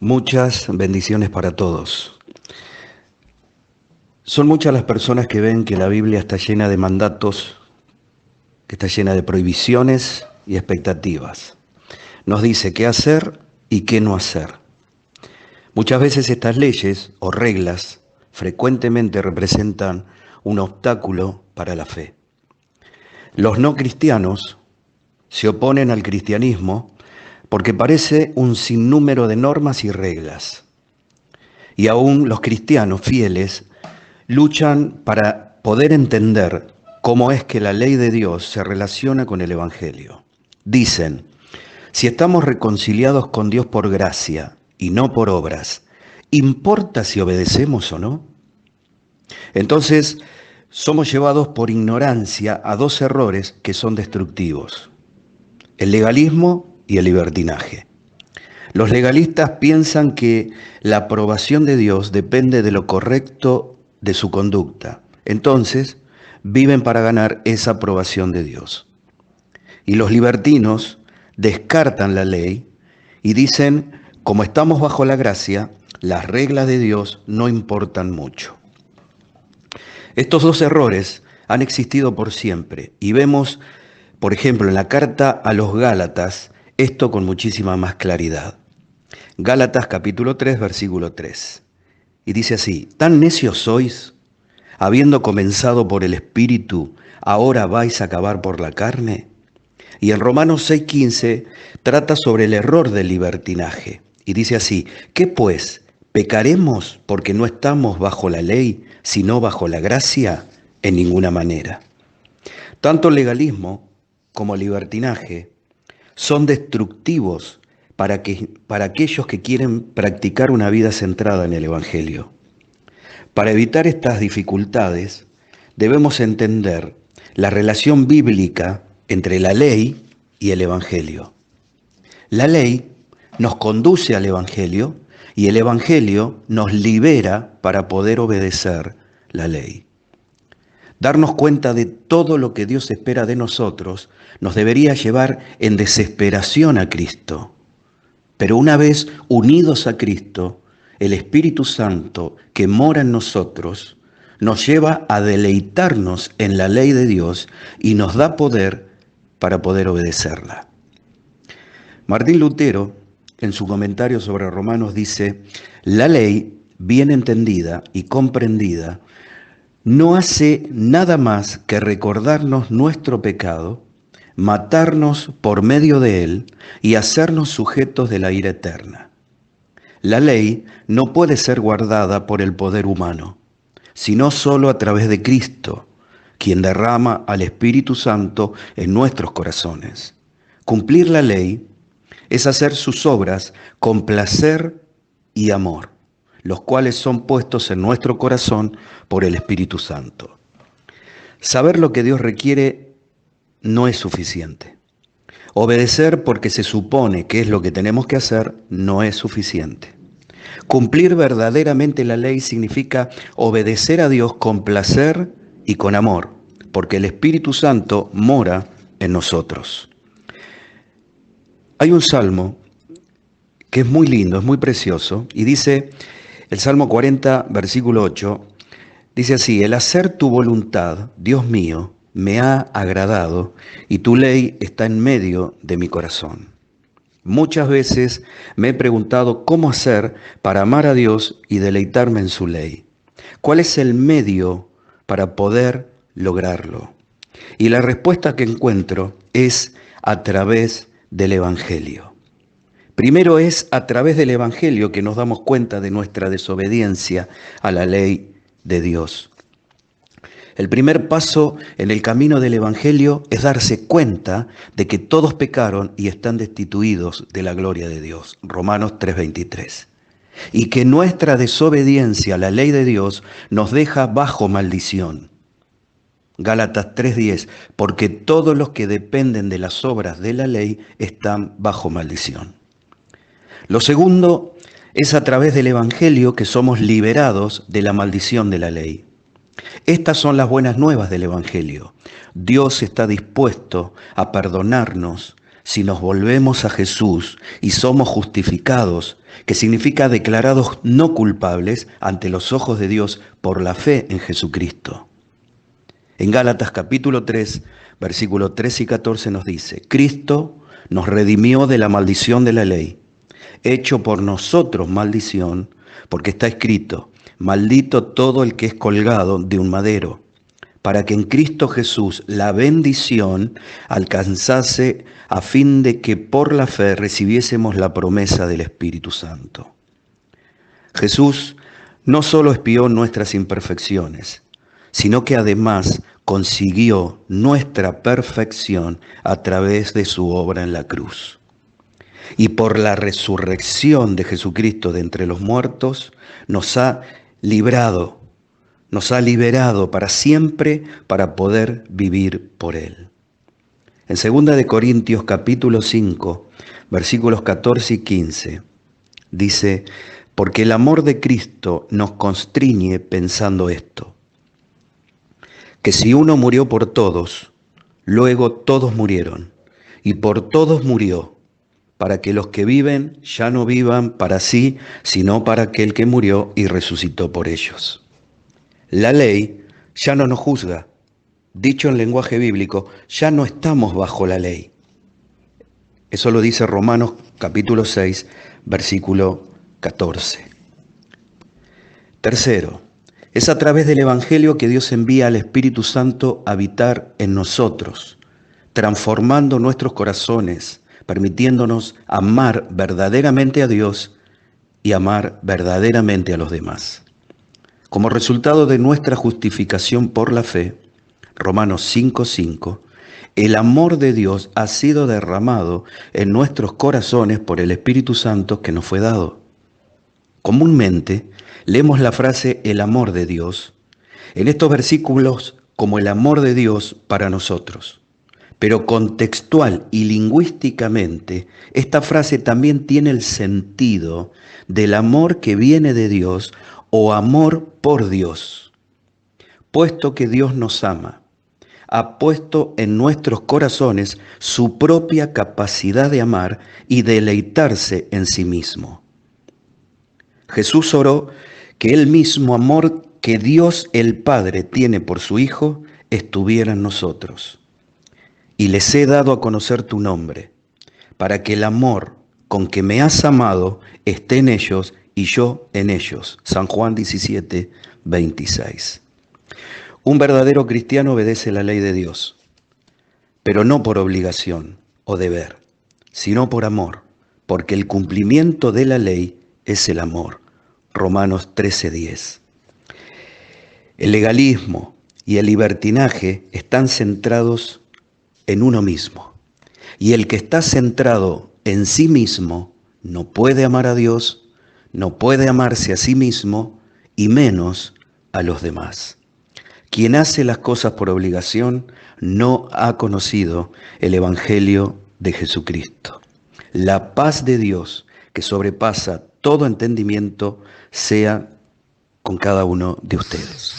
Muchas bendiciones para todos. Son muchas las personas que ven que la Biblia está llena de mandatos, que está llena de prohibiciones y expectativas. Nos dice qué hacer y qué no hacer. Muchas veces estas leyes o reglas frecuentemente representan un obstáculo para la fe. Los no cristianos se oponen al cristianismo porque parece un sinnúmero de normas y reglas. Y aún los cristianos fieles luchan para poder entender cómo es que la ley de Dios se relaciona con el Evangelio. Dicen, si estamos reconciliados con Dios por gracia y no por obras, ¿importa si obedecemos o no? Entonces, somos llevados por ignorancia a dos errores que son destructivos: el legalismo y el libertinaje. Los legalistas piensan que la aprobación de Dios depende de lo correcto de su conducta. Entonces, viven para ganar esa aprobación de Dios. Y los libertinos descartan la ley y dicen, como estamos bajo la gracia, las reglas de Dios no importan mucho. Estos dos errores han existido por siempre y vemos, por ejemplo, en la carta a los Gálatas, esto con muchísima más claridad. Gálatas capítulo 3, versículo 3. Y dice así, ¿tan necios sois? Habiendo comenzado por el Espíritu, ¿ahora vais a acabar por la carne? Y en Romanos 6:15 trata sobre el error del libertinaje. Y dice así, ¿qué pues? ¿Pecaremos porque no estamos bajo la ley, sino bajo la gracia? En ninguna manera. Tanto el legalismo como el libertinaje son destructivos para aquellos que quieren practicar una vida centrada en el Evangelio. Para evitar estas dificultades, debemos entender la relación bíblica entre la ley y el Evangelio. La ley nos conduce al Evangelio y el Evangelio nos libera para poder obedecer la ley. Darnos cuenta de todo lo que Dios espera de nosotros nos debería llevar en desesperación a Cristo. Pero una vez unidos a Cristo, el Espíritu Santo que mora en nosotros nos lleva a deleitarnos en la ley de Dios y nos da poder para poder obedecerla. Martín Lutero, en su comentario sobre Romanos, dice, la ley, bien entendida y comprendida, no hace nada más que recordarnos nuestro pecado, matarnos por medio de él y hacernos sujetos de la ira eterna. La ley no puede ser guardada por el poder humano, sino solo a través de Cristo, quien derrama al Espíritu Santo en nuestros corazones. Cumplir la ley es hacer sus obras con placer y amor, los cuales son puestos en nuestro corazón por el Espíritu Santo. Saber lo que Dios requiere no es suficiente. Obedecer porque se supone que es lo que tenemos que hacer no es suficiente. Cumplir verdaderamente la ley significa obedecer a Dios con placer y con amor, porque el Espíritu Santo mora en nosotros. Hay un salmo que es muy lindo, es muy precioso, y dice, el Salmo 40, versículo 8, dice así, el hacer tu voluntad, Dios mío, me ha agradado y tu ley está en medio de mi corazón. Muchas veces me he preguntado cómo hacer para amar a Dios y deleitarme en su ley. ¿Cuál es el medio para poder lograrlo? Y la respuesta que encuentro es a través del Evangelio. Primero es a través del Evangelio que nos damos cuenta de nuestra desobediencia a la ley de Dios. El primer paso en el camino del Evangelio es darse cuenta de que todos pecaron y están destituidos de la gloria de Dios. Romanos 3:23. Y que nuestra desobediencia a la ley de Dios nos deja bajo maldición. Gálatas 3:10. Porque todos los que dependen de las obras de la ley están bajo maldición. Lo segundo es a través del Evangelio que somos liberados de la maldición de la ley. Estas son las buenas nuevas del Evangelio. Dios está dispuesto a perdonarnos si nos volvemos a Jesús y somos justificados, que significa declarados no culpables ante los ojos de Dios por la fe en Jesucristo. En Gálatas capítulo 3, versículos 13 y 14 nos dice: Cristo nos redimió de la maldición de la ley, hecho por nosotros maldición, porque está escrito: maldito todo el que es colgado de un madero, para que en Cristo Jesús la bendición alcanzase a fin de que por la fe recibiésemos la promesa del Espíritu Santo. Jesús no solo expió nuestras imperfecciones, sino que además consiguió nuestra perfección a través de su obra en la cruz. Y por la resurrección de Jesucristo de entre los muertos, nos ha liberado para siempre para poder vivir por Él. En 2 de Corintios capítulo 5, versículos 14 y 15, dice: porque el amor de Cristo nos constriñe pensando esto, que si uno murió por todos, luego todos murieron, y por todos murió, para que los que viven ya no vivan para sí, sino para aquel que murió y resucitó por ellos. La ley ya no nos juzga. Dicho en lenguaje bíblico, ya no estamos bajo la ley. Eso lo dice Romanos capítulo 6, versículo 14. Tercero, es a través del Evangelio que Dios envía al Espíritu Santo a habitar en nosotros, transformando nuestros corazones, permitiéndonos amar verdaderamente a Dios y amar verdaderamente a los demás. Como resultado de nuestra justificación por la fe, Romanos 5:5, el amor de Dios ha sido derramado en nuestros corazones por el Espíritu Santo que nos fue dado. Comúnmente leemos la frase el amor de Dios en estos versículos como el amor de Dios para nosotros. Pero contextual y lingüísticamente, esta frase también tiene el sentido del amor que viene de Dios o amor por Dios. Puesto que Dios nos ama, ha puesto en nuestros corazones su propia capacidad de amar y deleitarse en sí mismo. Jesús oró que el mismo amor que Dios el Padre tiene por su Hijo estuviera en nosotros. Y les he dado a conocer tu nombre, para que el amor con que me has amado esté en ellos y yo en ellos. San Juan 17, 26. Un verdadero cristiano obedece la ley de Dios, pero no por obligación o deber, sino por amor, porque el cumplimiento de la ley es el amor. Romanos 13:10. El legalismo y el libertinaje están centrados en uno mismo, y el que está centrado en sí mismo no puede amar a Dios, no puede amarse a sí mismo y menos a los demás. Quien hace las cosas por obligación no ha conocido el Evangelio de Jesucristo. La paz de Dios, que sobrepasa todo entendimiento, sea con cada uno de ustedes.